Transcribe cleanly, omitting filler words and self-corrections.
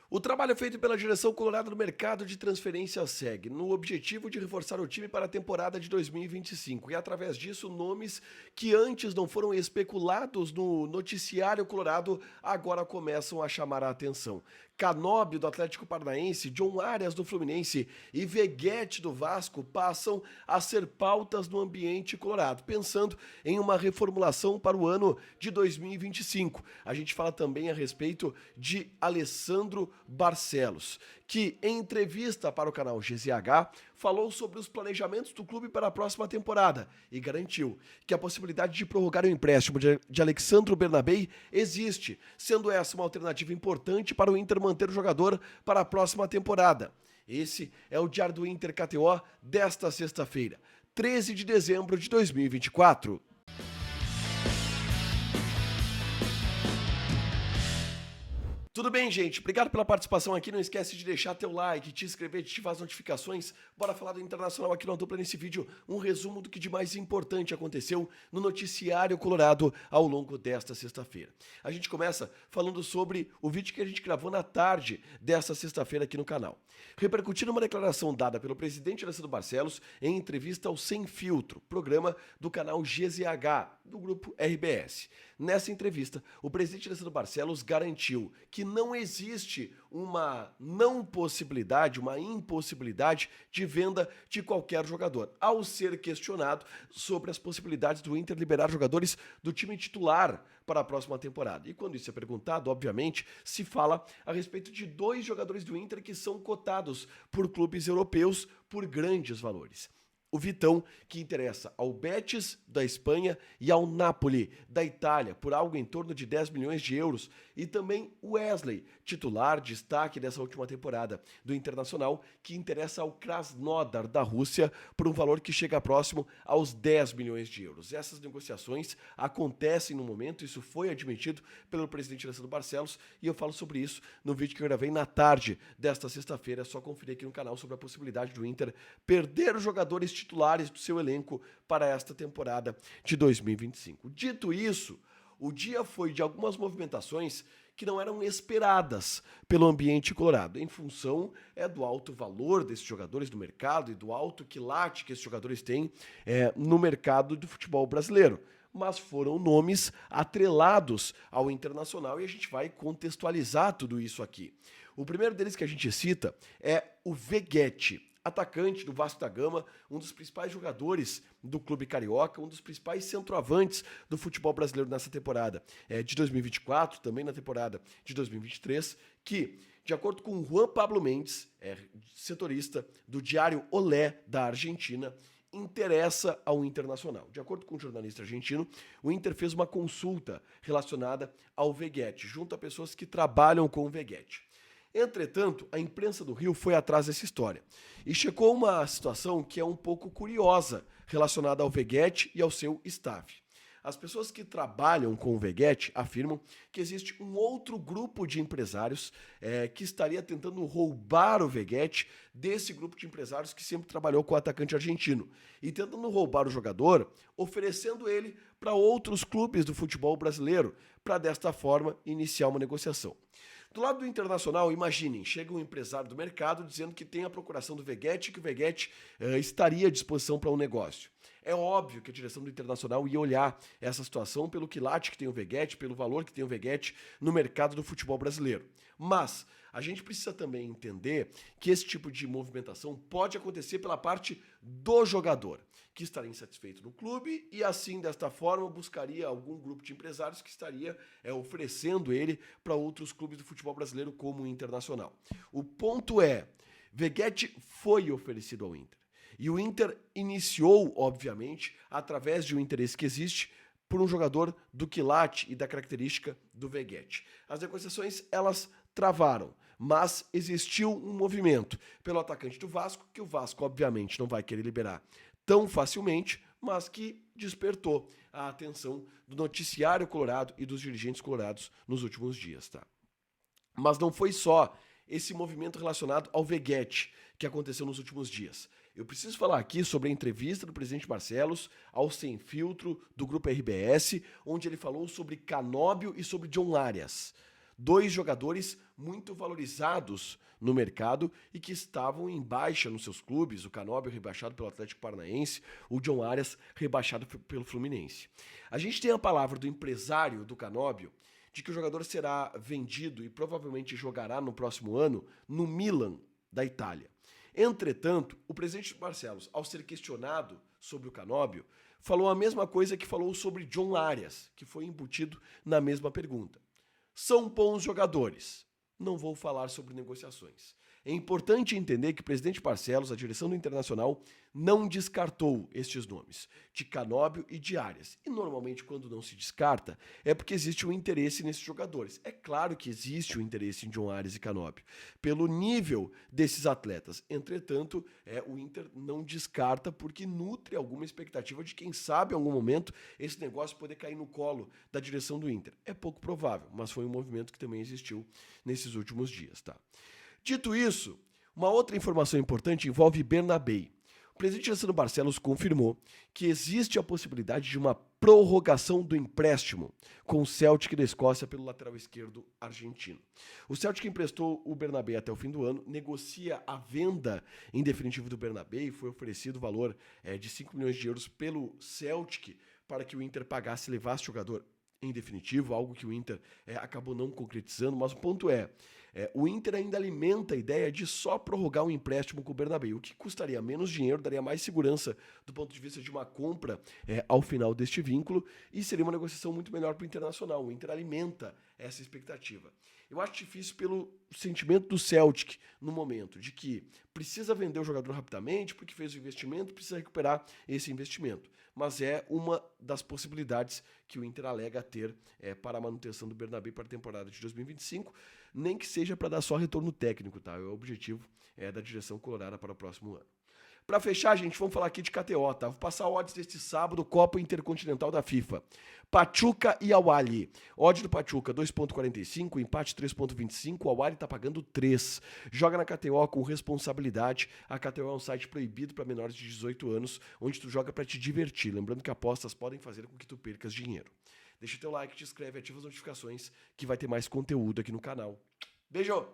O trabalho feito pela direção colorada no mercado de transferência segue, no objetivo de reforçar o time para a temporada de 2025. E através disso, nomes que antes não foram especulados no noticiário colorado agora começam a chamar a atenção. Canóbio do Atlético Paranaense, John Arias do Fluminense e Veguete do Vasco passam a ser pautas no ambiente colorado, pensando em uma reformulação para o ano de 2025. A gente fala também a respeito de Alessandro Barcelos, que em entrevista para o canal GZH falou sobre os planejamentos do clube para a próxima temporada e garantiu que a possibilidade de prorrogar o empréstimo de Alexandro Bernabei existe, sendo essa uma alternativa importante para o Inter manter o jogador para a próxima temporada. Esse é o Diário do Inter KTO desta sexta-feira, 13 de dezembro de 2024. Tudo bem, gente? Obrigado pela participação aqui. Não esquece de deixar teu like, te inscrever, de ativar as notificações. Bora falar do Internacional aqui no Dupla nesse vídeo. Um resumo do que de mais importante aconteceu no noticiário colorado ao longo desta sexta-feira. A gente começa falando sobre o vídeo que a gente gravou na tarde desta sexta-feira aqui no canal. Repercutindo uma declaração dada pelo presidente Alessandro Barcelos em entrevista ao Sem Filtro, programa do canal GZH, do grupo RBS. Nessa entrevista, o presidente Alessandro Barcelos garantiu que não existe uma não possibilidade, uma impossibilidade de venda de qualquer jogador, ao ser questionado sobre as possibilidades do Inter liberar jogadores do time titular para a próxima temporada. E quando isso é perguntado, obviamente, se fala a respeito de 2 jogadores do Inter que são cotados por clubes europeus por grandes valores. O Vitão, que interessa ao Betis da Espanha e ao Napoli da Itália, por algo em torno de 10 milhões de euros. E também o Wesley, titular, destaque dessa última temporada do Internacional, que interessa ao Krasnodar da Rússia, por um valor que chega próximo aos 10 milhões de euros. Essas negociações acontecem no momento, isso foi admitido pelo presidente Alessandro Barcelos, e eu falo sobre isso no vídeo que eu gravei na tarde desta sexta-feira. É só conferir aqui no canal sobre a possibilidade do Inter perder os jogadores titulares do seu elenco para esta temporada de 2025. Dito isso, o dia foi de algumas movimentações que não eram esperadas pelo ambiente colorado, em função do alto valor desses jogadores do mercado e do alto quilate que esses jogadores têm no mercado do futebol brasileiro. Mas foram nomes atrelados ao Internacional e a gente vai contextualizar tudo isso aqui. O primeiro deles que a gente cita é o Veguete, atacante do Vasco da Gama, um dos principais jogadores do clube carioca, um dos principais centroavantes do futebol brasileiro nessa temporada de 2024, também na temporada de 2023, que, de acordo com Juan Pablo Mendes, setorista do diário Olé da Argentina, interessa ao Internacional. De acordo com o jornalista argentino, o Inter fez uma consulta relacionada ao Veguete, junto a pessoas que trabalham com o Veguete. Entretanto, a imprensa do Rio foi atrás dessa história e checou uma situação que é um pouco curiosa relacionada ao Veguete e ao seu staff. As pessoas que trabalham com o Veguete afirmam que existe um outro grupo de empresários que estaria tentando roubar o Veguete desse grupo de empresários que sempre trabalhou com o atacante argentino e tentando roubar o jogador, oferecendo ele para outros clubes do futebol brasileiro para desta forma iniciar uma negociação. Do lado do Internacional, imaginem, chega um empresário do mercado dizendo que tem a procuração do Veguete e que o Veguete estaria à disposição para um negócio. É óbvio que a direção do Internacional ia olhar essa situação pelo quilate que tem o Veguete, pelo valor que tem o Veguete no mercado do futebol brasileiro. Mas a gente precisa também entender que esse tipo de movimentação pode acontecer pela parte do jogador, que estaria insatisfeito no clube e assim, desta forma, buscaria algum grupo de empresários que estaria oferecendo ele para outros clubes do futebol brasileiro como o Internacional. O ponto é, Veguete foi oferecido ao Inter. E o Inter iniciou, obviamente, através de um interesse que existe por um jogador do quilate e da característica do Veguete. As negociações, elas travaram, mas existiu um movimento pelo atacante do Vasco, que o Vasco, obviamente, não vai querer liberar tão facilmente, mas que despertou a atenção do noticiário colorado e dos dirigentes colorados nos últimos dias, tá? Mas não foi só esse movimento relacionado ao Veguete que aconteceu nos últimos dias. Eu preciso falar aqui sobre a entrevista do presidente Barcelos ao Sem Filtro do Grupo RBS, onde ele falou sobre Canóbio e sobre John Arias. Dois jogadores muito valorizados no mercado e que estavam em baixa nos seus clubes, o Canóbio rebaixado pelo Atlético Paranaense, o John Arias rebaixado pelo Fluminense. A gente tem a palavra do empresário do Canóbio de que o jogador será vendido e provavelmente jogará no próximo ano no Milan, da Itália. Entretanto, o presidente Barcelos, ao ser questionado sobre o Canóbio, falou a mesma coisa que falou sobre John Arias, que foi embutido na mesma pergunta. São bons jogadores. Não vou falar sobre negociações. É importante entender que o presidente Barcelos, a direção do Internacional, não descartou estes nomes, de Canóbio e de Arias. E normalmente quando não se descarta, é porque existe um interesse nesses jogadores. É claro que existe um interesse em John Arias e Canóbio, pelo nível desses atletas. Entretanto, o Inter não descarta porque nutre alguma expectativa de quem sabe em algum momento esse negócio poder cair no colo da direção do Inter. É pouco provável, mas foi um movimento que também existiu nesses últimos dias, tá? Dito isso, uma outra informação importante envolve Bernabé. O presidente Alessandro Barcelos confirmou que existe a possibilidade de uma prorrogação do empréstimo com o Celtic da Escócia pelo lateral esquerdo argentino. O Celtic emprestou o Bernabé até o fim do ano, negocia a venda em definitivo do Bernabé e foi oferecido o valor de 5 milhões de euros pelo Celtic para que o Inter pagasse e levasse o jogador em definitivo, algo que o Inter acabou não concretizando, mas o ponto o Inter ainda alimenta a ideia de só prorrogar um empréstimo com o Bernabé, o que custaria menos dinheiro, daria mais segurança do ponto de vista de uma compra ao final deste vínculo e seria uma negociação muito melhor para o Internacional. O Inter alimenta essa expectativa. Eu acho difícil pelo sentimento do Celtic no momento, de que precisa vender o jogador rapidamente porque fez o investimento, precisa recuperar esse investimento. Mas é uma das possibilidades que o Inter alega ter para a manutenção do Bernabé para a temporada de 2025, nem que seja para dar só retorno técnico, tá? É o objetivo da direção colorada para o próximo ano. Para fechar, gente, vamos falar aqui de KTO, tá? Vou passar odds deste sábado, Copa Intercontinental da FIFA. Pachuca e Al-Ahly. Odd do Pachuca 2.45, empate 3.25, o Al-Ahly tá pagando 3. Joga na KTO com responsabilidade. A KTO é um site proibido para menores de 18 anos, onde tu joga para te divertir. Lembrando que apostas podem fazer com que tu percas dinheiro. Deixa teu like, te inscreve, ativa as notificações que vai ter mais conteúdo aqui no canal. Beijo!